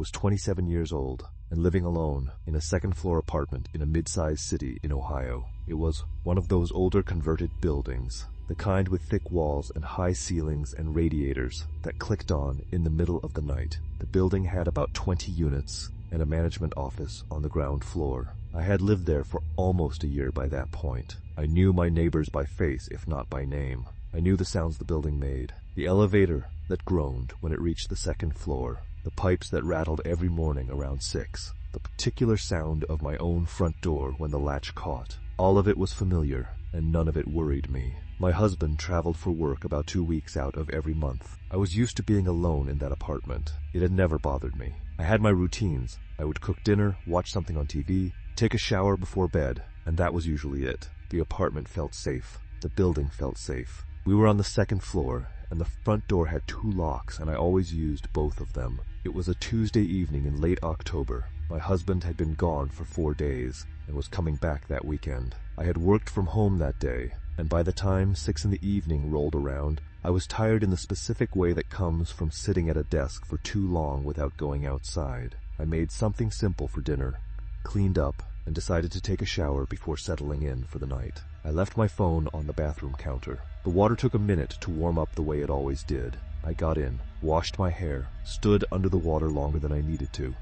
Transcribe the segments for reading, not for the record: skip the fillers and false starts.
was 27 years old and living alone in a second-floor apartment in a mid-sized city in Ohio. It was one of those older converted buildings, the kind with thick walls and high ceilings and radiators that clicked on in the middle of the night. The building had about 20 units and a management office on the ground floor. I had lived there for almost a year by that point. I knew my neighbors by face, if not by name. I knew the sounds the building made. The elevator that groaned when it reached the second floor. The pipes that rattled every morning around 6. The particular sound of my own front door when the latch caught. All of it was familiar, and none of it worried me. My husband traveled for work about 2 weeks out of every month. I was used to being alone in that apartment. It had never bothered me. I had my routines. I would cook dinner, watch something on TV, take a shower before bed, and that was usually it. The apartment felt safe. The building felt safe. We were on the second floor, and the front door had 2 locks, and I always used both of them. It was a Tuesday evening in late October. My husband had been gone for 4 days and was coming back that weekend. I had worked from home that day, and by the time 6 in the evening rolled around, I was tired in the specific way that comes from sitting at a desk for too long without going outside. I made something simple for dinner, cleaned up, and decided to take a shower before settling in for the night. I left my phone on the bathroom counter. The water took a minute to warm up the way it always did. I got in, washed my hair, stood under the water longer than I needed to,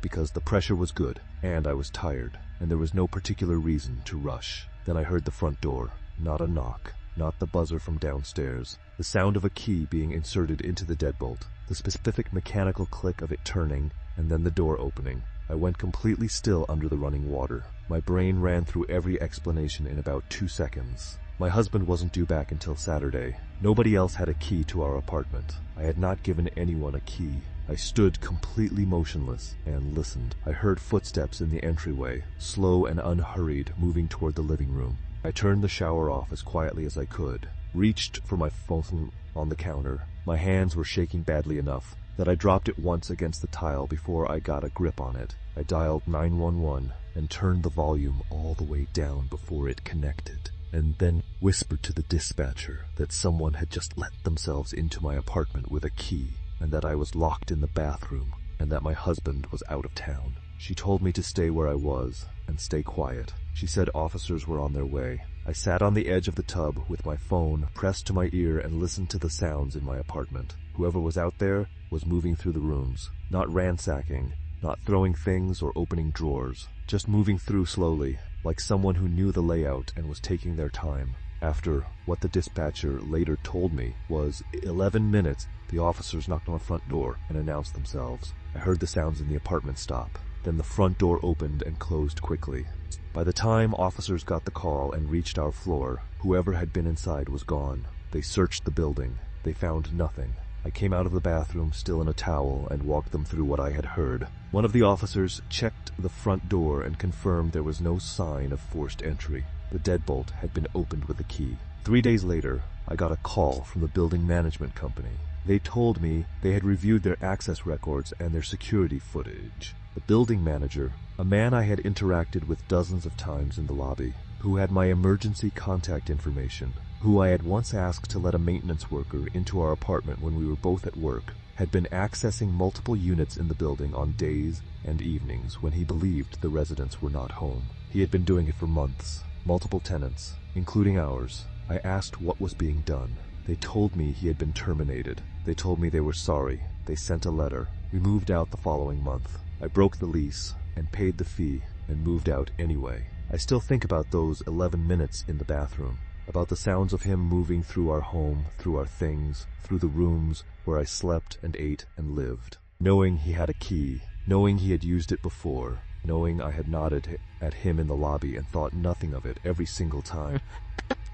because the pressure was good, and I was tired, and there was no particular reason to rush. Then I heard the front door. Not a knock, not the buzzer from downstairs, the sound of a key being inserted into the deadbolt, the specific mechanical click of it turning, and then the door opening. I went completely still under the running water. My brain ran through every explanation in about 2 seconds. My husband wasn't due back until Saturday. Nobody else had a key to our apartment. I had not given anyone a key. I stood completely motionless and listened. I heard footsteps in the entryway, slow and unhurried, moving toward the living room. I turned the shower off as quietly as I could, reached for my phone on the counter. My hands were shaking badly enough that I dropped it once against the tile before I got a grip on it. I dialed 911 and turned the volume all the way down before it connected, and then whispered to the dispatcher that someone had just let themselves into my apartment with a key, and that I was locked in the bathroom, and that my husband was out of town. She told me to stay where I was and stay quiet. She said officers were on their way. I sat on the edge of the tub with my phone pressed to my ear and listened to the sounds in my apartment. Whoever was out there was moving through the rooms, not ransacking, not throwing things or opening drawers, just moving through slowly, like someone who knew the layout and was taking their time. After what the dispatcher later told me was 11 minutes, the officers knocked on the front door and announced themselves. I heard the sounds in the apartment stop. Then the front door opened and closed quickly. By the time officers got the call and reached our floor, whoever had been inside was gone. They searched the building. They found nothing. I came out of the bathroom still in a towel and walked them through what I had heard. One of the officers checked the front door and confirmed there was no sign of forced entry. The deadbolt had been opened with a key. 3 days later, I got a call from the building management company. They told me they had reviewed their access records and their security footage. The building manager, a man I had interacted with dozens of times in the lobby, who had my emergency contact information, who I had once asked to let a maintenance worker into our apartment when we were both at work, had been accessing multiple units in the building on days and evenings when he believed the residents were not home. He had been doing it for months, multiple tenants, including ours. I asked what was being done. They told me he had been terminated. They told me they were sorry. They sent a letter. We moved out the following month. I broke the lease and paid the fee and moved out anyway. I still think about those 11 minutes in the bathroom, about the sounds of him moving through our home, through our things, through the rooms where I slept and ate and lived. Knowing he had a key, knowing he had used it before, knowing I had nodded at him in the lobby and thought nothing of it every single time.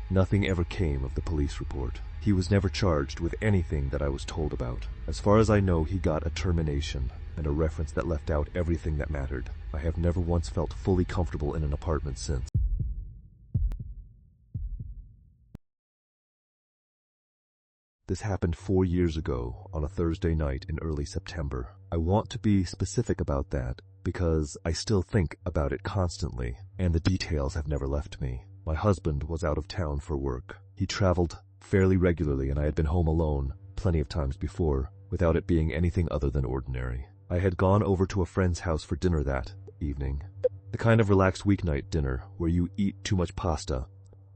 Nothing ever came of the police report. He was never charged with anything that I was told about. As far as I know, he got a termination and a reference that left out everything that mattered. I have never once felt fully comfortable in an apartment since. This happened 4 years ago on a Thursday night in early September. I want to be specific about that because I still think about it constantly, and the details have never left me. My husband was out of town for work. He traveled fairly regularly, and I had been home alone plenty of times before, without it being anything other than ordinary. I had gone over to a friend's house for dinner that evening. The kind of relaxed weeknight dinner where you eat too much pasta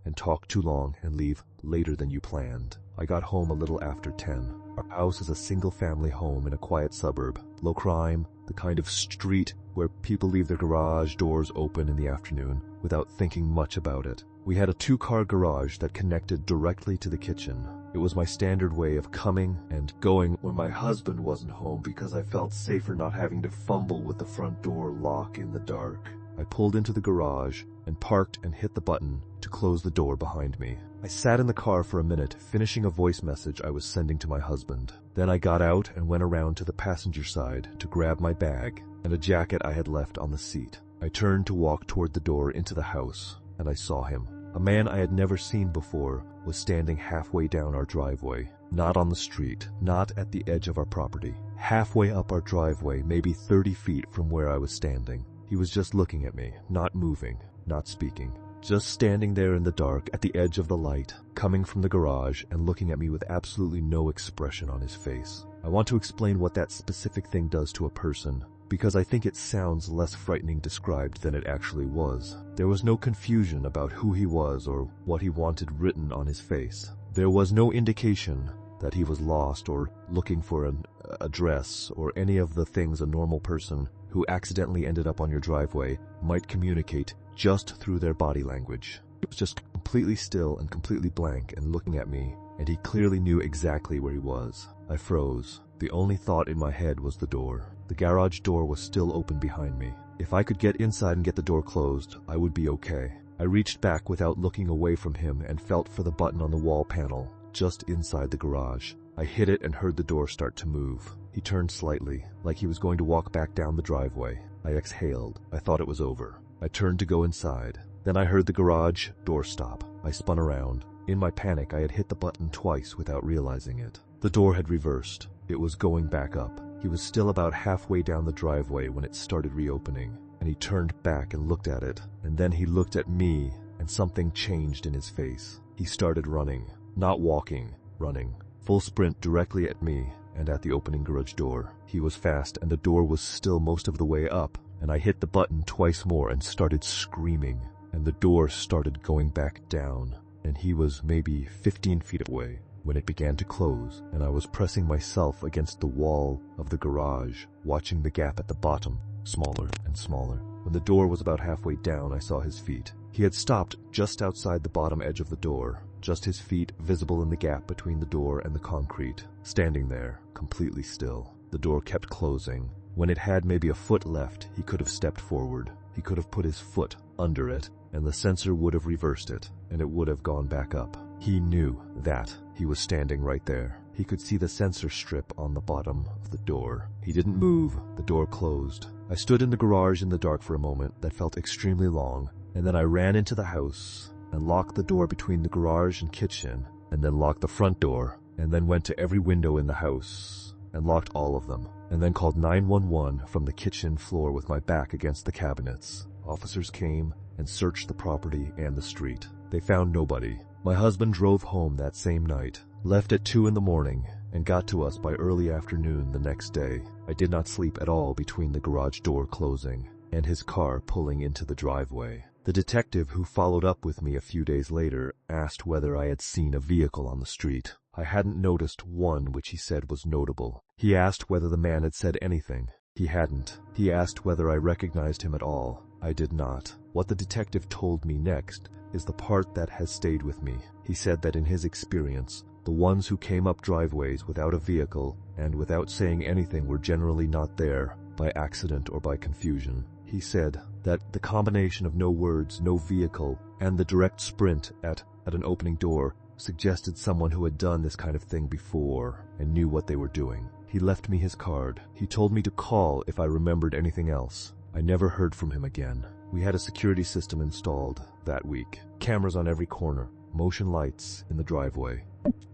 and talk too long and leave later than you planned. I got home a little after 10. Our house is a single-family home in a quiet suburb. Low crime, the kind of street where people leave their garage doors open in the afternoon without thinking much about it. We had a 2-car garage that connected directly to the kitchen. It was my standard way of coming and going when my husband wasn't home because I felt safer not having to fumble with the front door lock in the dark. I pulled into the garage and parked and hit the button to close the door behind me. I sat in the car for a minute, finishing a voice message I was sending to my husband. Then I got out and went around to the passenger side to grab my bag and a jacket I had left on the seat. I turned to walk toward the door into the house, and I saw him. A man I had never seen before was standing halfway down our driveway, not on the street, not at the edge of our property. Halfway up our driveway, maybe 30 feet from where I was standing. He was just looking at me, not moving, not speaking. Just standing there in the dark at the edge of the light, coming from the garage and looking at me with absolutely no expression on his face. I want to explain what that specific thing does to a person, because I think it sounds less frightening described than it actually was. There was no confusion about who he was or what he wanted written on his face. There was no indication that he was lost or looking for an address or any of the things a normal person who accidentally ended up on your driveway might communicate just through their body language. It was just completely still and completely blank and looking at me, and he clearly knew exactly where he was. I froze. The only thought in my head was the door. The garage door was still open behind me. If I could get inside and get the door closed, I would be okay. I reached back without looking away from him and felt for the button on the wall panel, just inside the garage. I hit it and heard the door start to move. He turned slightly, like he was going to walk back down the driveway. I exhaled. I thought it was over. I turned to go inside. Then I heard the garage door stop. I spun around. In my panic, I had hit the button twice without realizing it. The door had reversed. It was going back up. He was still about halfway down the driveway when it started reopening, and he turned back and looked at it, and then he looked at me, and something changed in his face. He started running. Not walking, running. Full sprint directly at me and at the opening garage door. He was fast, and the door was still most of the way up, and I hit the button twice more and started screaming, and the door started going back down, and he was maybe 15 feet away when it began to close, and I was pressing myself against the wall of the garage, watching the gap at the bottom, smaller and smaller. When the door was about halfway down, I saw his feet. He had stopped just outside the bottom edge of the door, just his feet visible in the gap between the door and the concrete, standing there, completely still. The door kept closing. When it had maybe a foot left, he could have stepped forward. He could have put his foot under it, and the sensor would have reversed it, and it would have gone back up. He knew that. He was standing right there. He could see the sensor strip on the bottom of the door. He didn't move. The door closed. I stood in the garage in the dark for a moment that felt extremely long, and then I ran into the house and locked the door between the garage and kitchen, and then locked the front door, and then went to every window in the house and locked all of them, and then called 911 from the kitchen floor with my back against the cabinets. Officers came and searched the property and the street. They found nobody. My husband drove home that same night, left at 2 in the morning, and got to us by early afternoon the next day. I did not sleep at all between the garage door closing and his car pulling into the driveway. The detective who followed up with me a few days later asked whether I had seen a vehicle on the street. I hadn't noticed one which he said was notable. He asked whether the man had said anything. He hadn't. He asked whether I recognized him at all. I did not. What the detective told me next is the part that has stayed with me. He said that in his experience, the ones who came up driveways without a vehicle and without saying anything were generally not there by accident or by confusion. He said that the combination of no words, no vehicle, and the direct sprint at an opening door suggested someone who had done this kind of thing before and knew what they were doing. He left me his card. He told me to call if I remembered anything else. I never heard from him again. We had a security system installed that week. Cameras on every corner, motion lights in the driveway.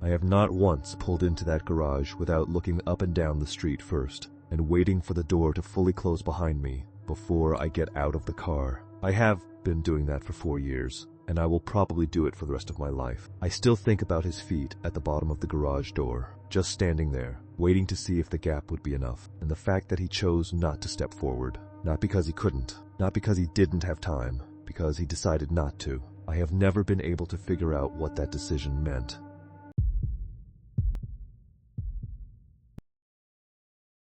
I have not once pulled into that garage without looking up and down the street first and waiting for the door to fully close behind me before I get out of the car. I have been doing that for 4 years. and I will probably do it for the rest of my life. I still think about his feet at the bottom of the garage door, just standing there, waiting to see if the gap would be enough, and the fact that he chose not to step forward. Not because he couldn't, not because he didn't have time, because he decided not to. I have never been able to figure out what that decision meant.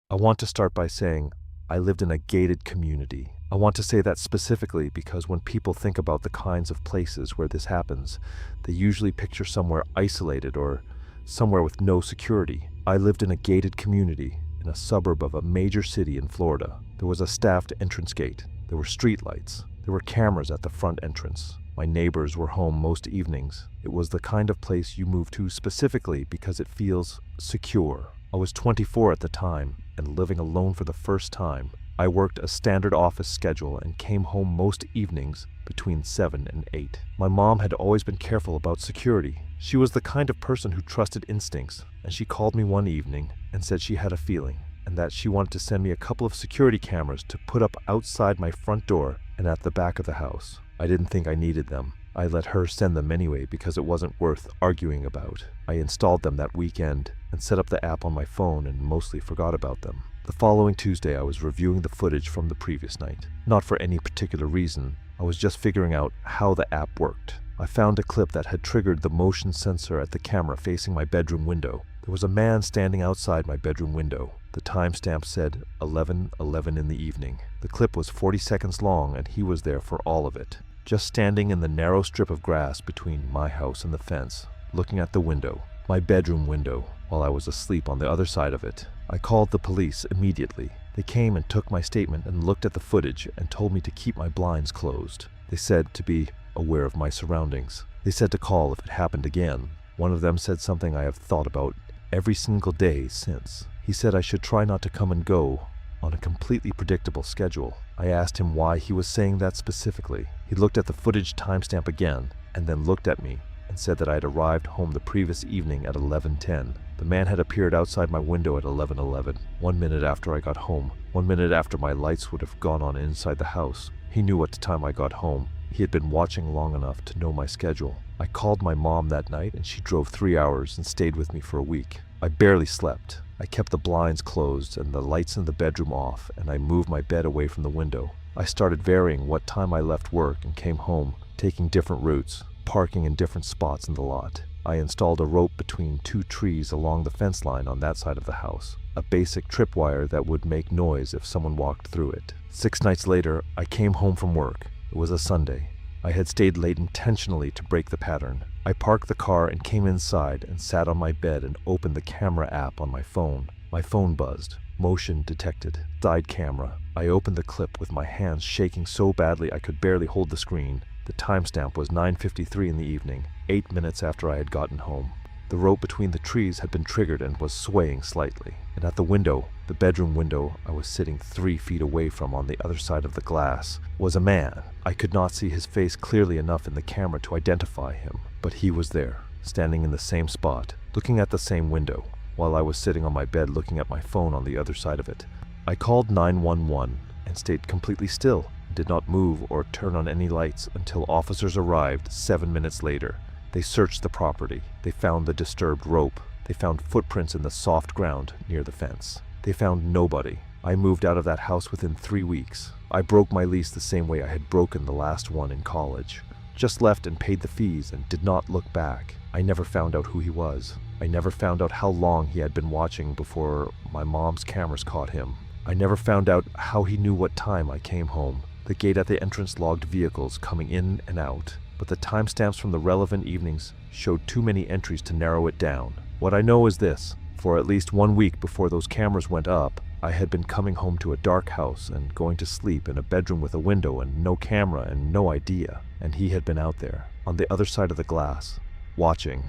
I want to start by saying I lived in a gated community. I want to say that specifically because when people think about the kinds of places where this happens, they usually picture somewhere isolated or somewhere with no security. I lived in a gated community in a suburb of a major city in Florida. There was a staffed entrance gate. There were streetlights. There were cameras at the front entrance. My neighbors were home most evenings. It was the kind of place you move to specifically because it feels secure. I was 24 at the time and living alone for the first time. I worked a standard office schedule and came home most evenings between 7 and 8. My mom had always been careful about security. She was the kind of person who trusted instincts, and she called me one evening and said she had a feeling and that she wanted to send me a couple of security cameras to put up outside my front door and at the back of the house. I didn't think I needed them. I let her send them anyway because it wasn't worth arguing about. I installed them that weekend and set up the app on my phone and mostly forgot about them. The following Tuesday, I was reviewing the footage from the previous night. Not for any particular reason. I was just figuring out how the app worked. I found a clip that had triggered the motion sensor at the camera facing my bedroom window. There was a man standing outside my bedroom window. The timestamp said 11:11 in the evening. The clip was 40 seconds long and he was there for all of it. Just standing in the narrow strip of grass between my house and the fence, looking at the window, my bedroom window, while I was asleep on the other side of it. I called the police immediately. They came and took my statement and looked at the footage and told me to keep my blinds closed. They said to be aware of my surroundings. They said to call if it happened again. One of them said something I have thought about every single day since. He said I should try not to come and go on a completely predictable schedule. I asked him why he was saying that specifically. He looked at the footage timestamp again and then looked at me and said that I had arrived home the previous evening at 11:10. The man had appeared outside my window at 11:11, 1 minute after I got home, 1 minute after my lights would have gone on inside the house. He knew what time I got home. He had been watching long enough to know my schedule. I called my mom that night and she drove 3 hours and stayed with me for a week. I barely slept. I kept the blinds closed and the lights in the bedroom off, and I moved my bed away from the window. I started varying what time I left work and came home, taking different routes, parking in different spots in the lot. I installed a rope between 2 trees along the fence line on that side of the house, a basic tripwire that would make noise if someone walked through it. 6 nights later, I came home from work. It was a Sunday. I had stayed late intentionally to break the pattern. I parked the car and came inside and sat on my bed and opened the camera app on my phone. My phone buzzed. Motion detected. Side camera. I opened the clip with my hands shaking so badly I could barely hold the screen. The timestamp was 9:53 in the evening, 8 minutes after I had gotten home. The rope between the trees had been triggered and was swaying slightly. And at the window, the bedroom window I was sitting 3 feet away from on the other side of the glass, was a man. I could not see his face clearly enough in the camera to identify him, but he was there, standing in the same spot, looking at the same window, while I was sitting on my bed looking at my phone on the other side of it. I called 911 and stayed completely still, and did not move or turn on any lights until officers arrived 7 minutes later. They searched the property. They found the disturbed rope. They found footprints in the soft ground near the fence. They found nobody. I moved out of that house within 3 weeks. I broke my lease the same way I had broken the last one in college. Just left and paid the fees and did not look back. I never found out who he was. I never found out how long he had been watching before my mom's cameras caught him. I never found out how he knew what time I came home. The gate at the entrance logged vehicles coming in and out, but the timestamps from the relevant evenings showed too many entries to narrow it down. What I know is this: for at least 1 week before those cameras went up, I had been coming home to a dark house and going to sleep in a bedroom with a window and no camera and no idea. And he had been out there, on the other side of the glass, watching.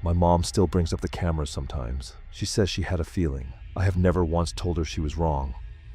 My mom still brings up the cameras sometimes. She says she had a feeling. I have never once told her she was wrong.